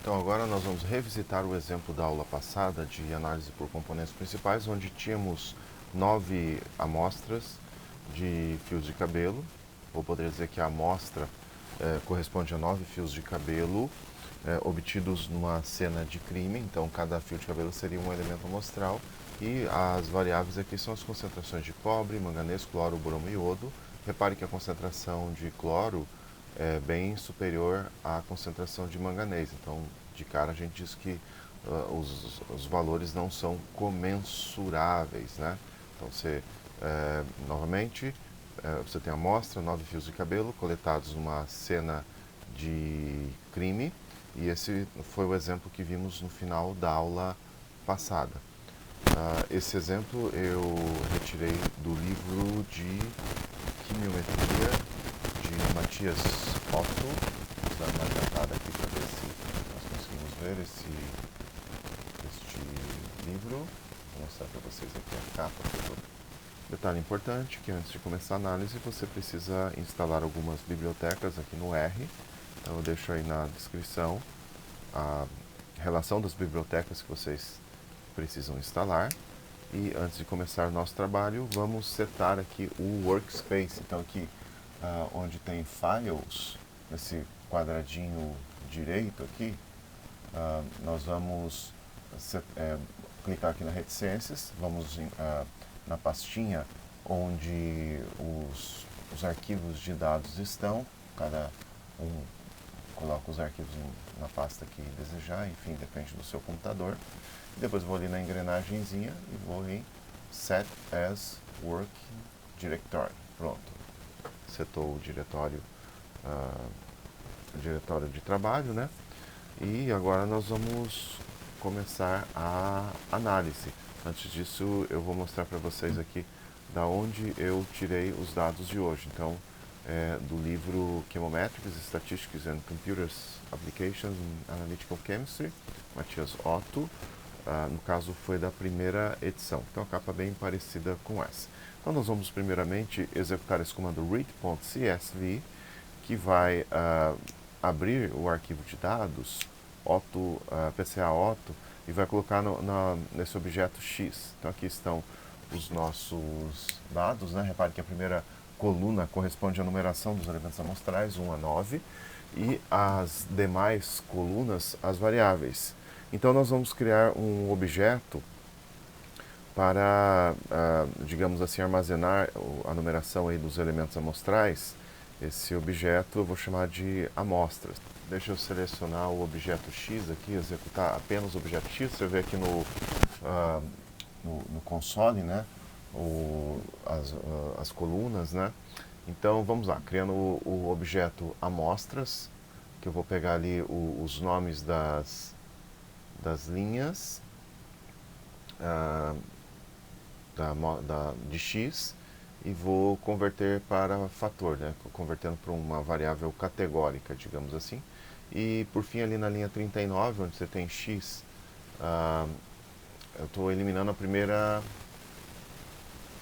Então agora nós vamos revisitar o exemplo da aula passada de análise por componentes principais, onde tínhamos 9 amostras de fios de cabelo. Vou poder dizer que a amostra corresponde a 9 fios de cabelo obtidos numa cena de crime. Então cada fio de cabelo seria um elemento amostral e as variáveis aqui são as concentrações de cobre, manganês, cloro, bromo e iodo. Repare que a concentração de cloro é bem superior à concentração de manganês. Então, de cara, a gente diz que os valores não são comensuráveis, né? Então, novamente, você tem a amostra, 9 fios de cabelo coletados numa cena de crime, e esse foi o exemplo que vimos no final da aula passada. Esse exemplo eu retirei do livro de Quimiometria de Matias Otto. Vou dar uma adiantada aqui para ver se nós conseguimos ver este livro. Vou mostrar para vocês aqui a capa. Detalhe importante que antes de começar a análise você precisa instalar algumas bibliotecas aqui no R. Então eu deixo aí na descrição a relação das bibliotecas que vocês precisam instalar. E antes de começar o nosso trabalho, vamos setar aqui o Workspace. Então aqui onde tem Files, nesse quadradinho direito aqui, nós vamos clicar aqui na Reticências, vamos na pastinha onde os arquivos de dados estão, cada um coloca os arquivos na pasta que desejar, enfim, depende do seu computador. Depois vou ali na engrenagemzinha e vou em Set as Working Directory. Pronto. Setou o diretório de trabalho, né? E agora nós vamos começar a análise. Antes disso, eu vou mostrar para vocês aqui da onde eu tirei os dados de hoje. Então, do livro Chemometrics, Statistics and Computers Applications in Analytical Chemistry, Matias Otto. No caso foi da primeira edição, então a capa bem parecida com essa. Então nós vamos primeiramente executar esse comando read.csv, que vai abrir o arquivo de dados Otto, PCA Otto, e vai colocar nesse objeto X. Então aqui estão os nossos dados, né? Repare que a primeira coluna corresponde à numeração dos elementos amostrais, 1 a 9, e as demais colunas, as variáveis. Então nós vamos criar um objeto para, digamos assim, armazenar a numeração aí dos elementos amostrais. Esse objeto eu vou chamar de amostras. Deixa eu selecionar o objeto X aqui, executar apenas o objeto X. Você vê aqui no console, né, as colunas, né. Então vamos lá, criando o objeto amostras, que eu vou pegar ali os nomes das linhas de x e vou converter para fator, né? Convertendo para uma variável categórica, digamos assim. E por fim, ali na linha 39, onde você tem x, eu estou eliminando a primeira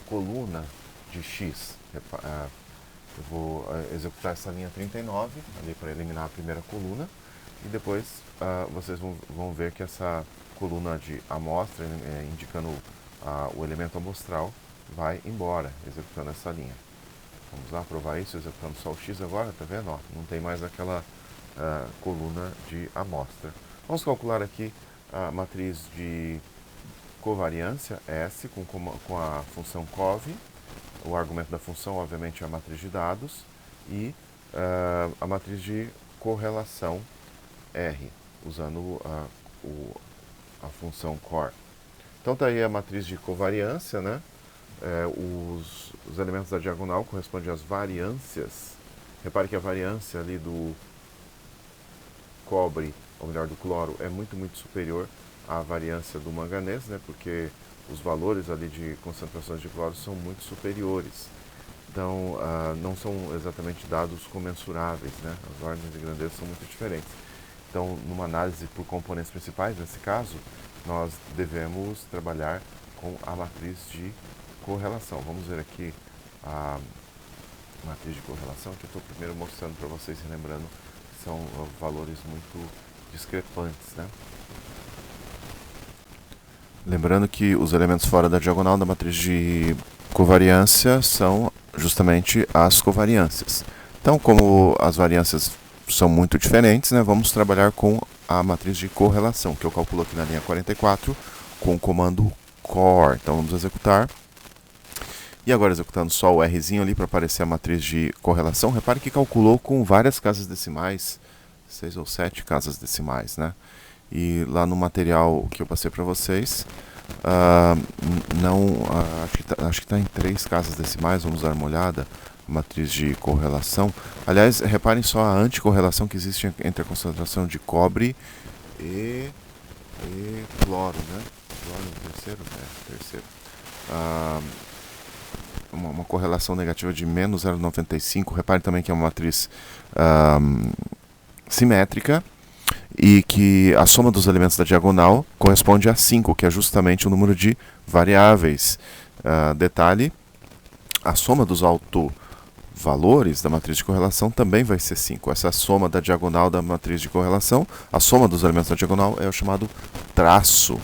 coluna de x. Eu vou executar essa linha 39 ali para eliminar a primeira coluna. E depois vocês vão ver que essa coluna de amostra, indicando o elemento amostral, vai embora, executando essa linha. Vamos lá provar isso, executando só o X agora, tá vendo? Ó, não tem mais aquela coluna de amostra. Vamos calcular aqui a matriz de covariância, S, com a função cov. O argumento da função, obviamente, é a matriz de dados. E a matriz de correlação, R, usando a função core. Então está aí a matriz de covariância, né? Os elementos da diagonal correspondem às variâncias. Repare que a variância ali do cobre, ou melhor, do cloro, é muito, muito superior à variância do manganês, né? Porque os valores ali de concentrações de cloro são muito superiores. Então, não são exatamente dados comensuráveis, né? As ordens de grandeza são muito diferentes. Então, numa análise por componentes principais, nesse caso, nós devemos trabalhar com a matriz de correlação. Vamos ver aqui a matriz de correlação, que eu estou primeiro mostrando para vocês, lembrando que são valores muito discrepantes, né? Lembrando que os elementos fora da diagonal da matriz de covariância são justamente as covariâncias. Então, como as variâncias são muito diferentes, né, vamos trabalhar com a matriz de correlação, que eu calculo aqui na linha 44 com o comando core. Então, vamos executar. E agora, executando só o Rzinho ali para aparecer a matriz de correlação, repare que calculou com várias casas decimais, 6 ou 7 casas decimais, né? E lá no material que eu passei para vocês, acho que está em 3 casas decimais, vamos dar uma olhada, a matriz de correlação. Aliás, reparem só a anticorrelação que existe entre a concentração de cobre e cloro, né? Cloro é o terceiro? É, terceiro. Uma correlação negativa de menos 0,95. Repare também que é uma matriz simétrica e que a soma dos elementos da diagonal corresponde a 5, que é justamente o número de variáveis. Detalhe, a soma dos autovalores da matriz de correlação também vai ser 5. Essa é a soma da diagonal da matriz de correlação. A soma dos elementos da diagonal é o chamado traço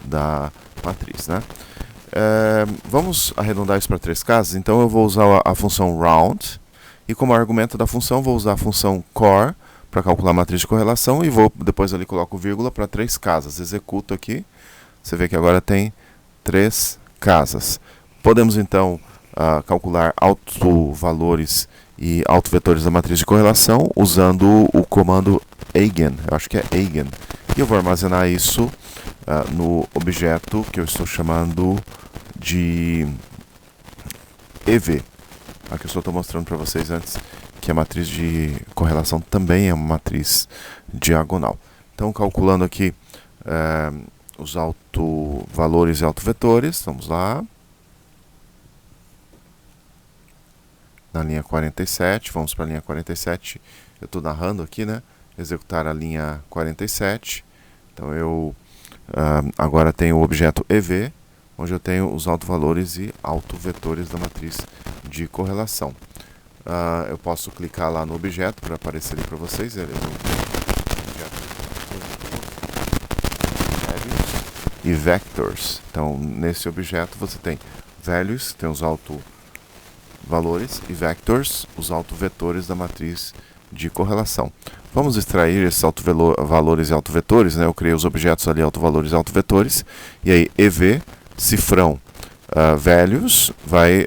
da matriz, né? Vamos arredondar isso para 3 casas. Então eu vou usar a função round e como argumento da função vou usar a função core para calcular a matriz de correlação e depois ali coloco vírgula para 3 casas. Executo aqui. Você vê que agora tem 3 casas. Podemos então calcular autovalores e autovetores da matriz de correlação usando o comando eigen. Eu acho que é eigen. E eu vou armazenar isso no objeto que eu estou chamando de EV. Aqui eu só estou mostrando para vocês antes que a matriz de correlação também é uma matriz diagonal. Então, calculando aqui os autovalores e autovetores, vamos lá. Na linha 47, vamos para a linha 47. Eu estou narrando aqui, né? Executar a linha 47. Então, eu agora tenho o objeto EV, onde eu tenho os autovalores e autovetores da matriz de correlação. Eu posso clicar lá no objeto para aparecer ali para vocês. Ele é o objeto values e vectors. Então, nesse objeto você tem values, tem os autovalores, e vectors, os autovetores da matriz de correlação. Vamos extrair esses autovalores e autovetores, né? Eu criei os objetos ali, autovalores e autovetores, e aí EV, cifrão, values, vai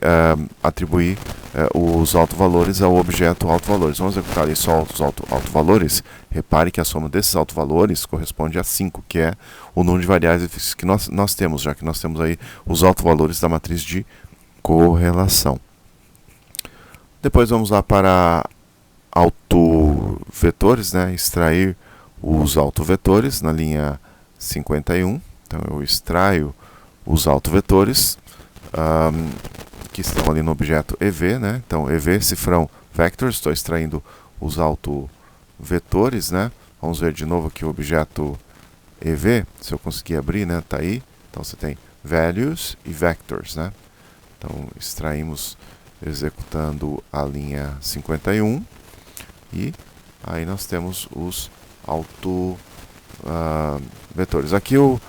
atribuir os autovalores ao objeto autovalores. Vamos executar ali só os autovalores. Repare que a soma desses autovalores corresponde a 5, que é o número de variáveis que nós temos, já que nós temos aí os autovalores da matriz de correlação. Depois vamos lá para autovetores, né? Extrair os autovetores na linha 51. Então eu extraio os autovetores que estão ali no objeto EV, né? Então EV, cifrão, vectors, estou extraindo os autovetores, né? Vamos ver de novo aqui o objeto EV, se eu conseguir abrir, né? Tá aí. Então você tem values e vectors, né? Então extraímos executando a linha 51 e aí nós temos os autovetores. Aqui eu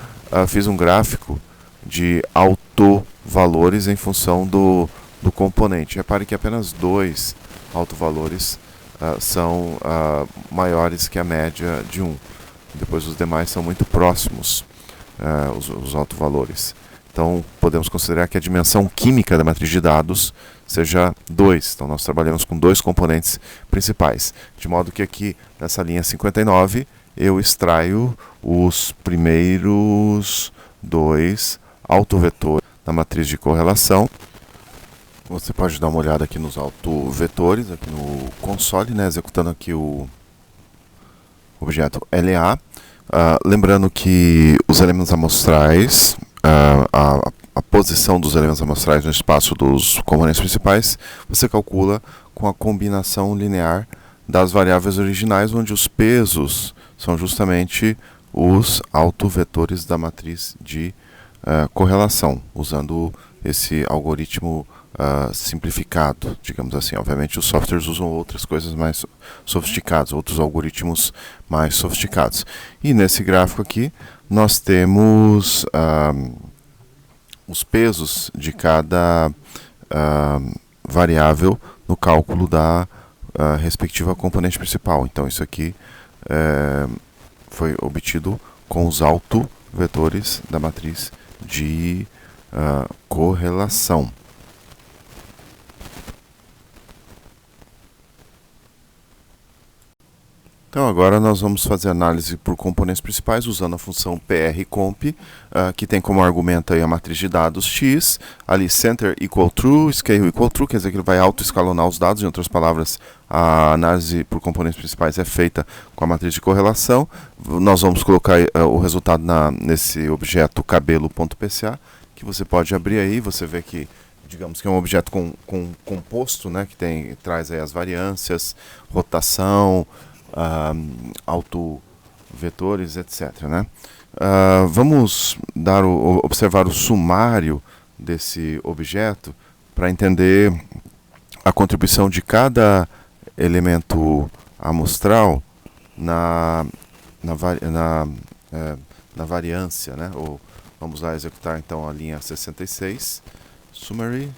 fiz um gráfico de autovalores em função do componente. Repare que apenas 2 autovalores são maiores que a média de 1. Depois os demais são muito próximos, os autovalores. Então, podemos considerar que a dimensão química da matriz de dados seja 2. Então, nós trabalhamos com 2 componentes principais. De modo que aqui, nessa linha 59, eu extraio os primeiros 2 autovetores da matriz de correlação. Você pode dar uma olhada aqui nos autovetores, aqui no console, né, executando aqui o objeto LA. Lembrando que os elementos amostrais, a posição dos elementos amostrais no espaço dos componentes principais, você calcula com a combinação linear das variáveis originais, onde os pesos são justamente os autovetores da matriz de correlação, usando esse algoritmo simplificado, digamos assim. Obviamente os softwares usam outras coisas mais sofisticadas, outros algoritmos mais sofisticados. E nesse gráfico aqui nós temos os pesos de cada variável no cálculo da respectiva componente principal. Então isso aqui foi obtido com os autovetores da matriz de correlação. Então agora nós vamos fazer análise por componentes principais usando a função prcomp, que tem como argumento aí a matriz de dados x, ali center equal true, scale equal true, quer dizer que ele vai autoescalonar os dados, em outras palavras, a análise por componentes principais é feita com a matriz de correlação. Nós vamos colocar o resultado nesse objeto cabelo.pca, que você pode abrir aí, você vê que digamos que é um objeto composto, né, que traz aí as variâncias, rotação, autovetores, etc. Né? Vamos observar o sumário desse objeto para entender a contribuição de cada elemento amostral na variância, né? Vamos lá executar então a linha 66, summary,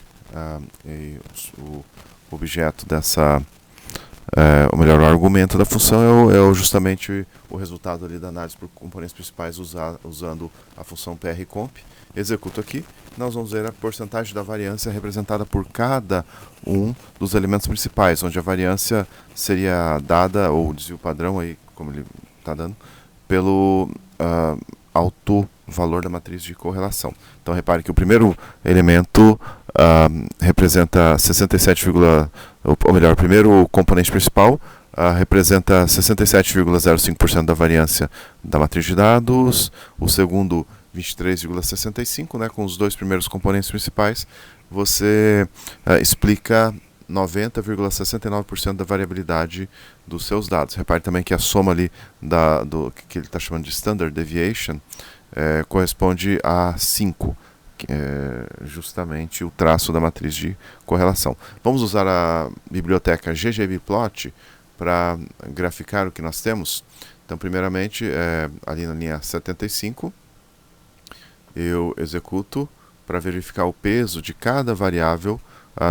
e o objeto dessa ou melhor, o argumento da função é justamente o resultado ali da análise por componentes principais usando a função prcomp. Executo aqui, nós vamos ver a porcentagem da variância representada por cada um dos elementos principais, onde a variância seria dada, ou o desvio padrão, aí, como ele está dando, pelo valor da matriz de correlação. Então repare que o primeiro elemento representa 67, ou melhor, o primeiro componente principal representa 67,05% da variância da matriz de dados, o segundo 23,65%, né, com os dois primeiros componentes principais, você explica 90,69% da variabilidade dos seus dados. Repare também que a soma ali do que ele está chamando de Standard Deviation corresponde a 5, que é justamente o traço da matriz de correlação. Vamos usar a biblioteca ggplot para graficar o que nós temos. Então, primeiramente, ali na linha 75, eu executo para verificar o peso de cada variável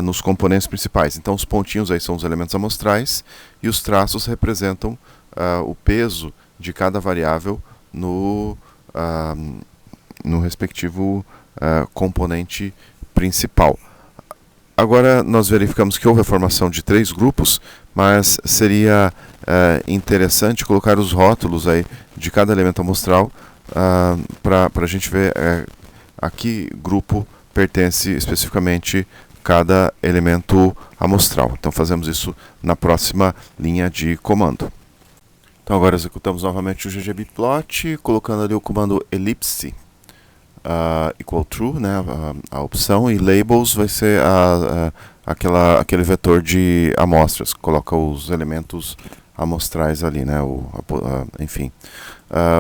nos componentes principais. Então, os pontinhos aí são os elementos amostrais e os traços representam o peso de cada variável no respectivo componente principal. Agora nós verificamos que houve a formação de 3 grupos, mas seria interessante colocar os rótulos aí de cada elemento amostral para a gente ver a que grupo pertence especificamente cada elemento amostral. Então fazemos isso na próxima linha de comando. Então agora executamos novamente o ggplot, colocando ali o comando ellipse equal true, né, a opção, e labels vai ser aquele vetor de amostras, que coloca os elementos amostrais ali, né, enfim.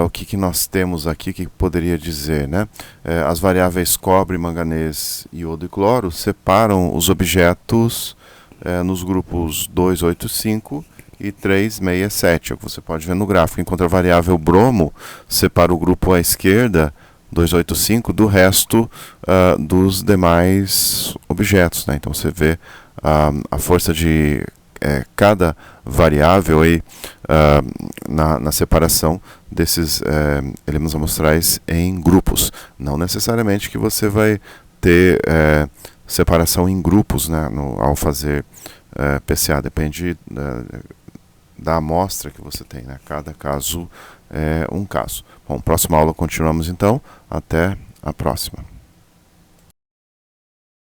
O que nós temos aqui que poderia dizer, né? As variáveis cobre, manganês, iodo e cloro separam os objetos nos grupos 285 e 367, é o que você pode ver no gráfico, enquanto a variável bromo separa o grupo à esquerda 285 do resto dos demais objetos, né? Então você vê a força de cada variável aí, na separação desses elementos amostrais em grupos. Não necessariamente que você vai ter separação em grupos, né, ao fazer PCA, depende da amostra que você tem, né? Cada caso é um caso. Bom, próxima aula continuamos então. Até a próxima.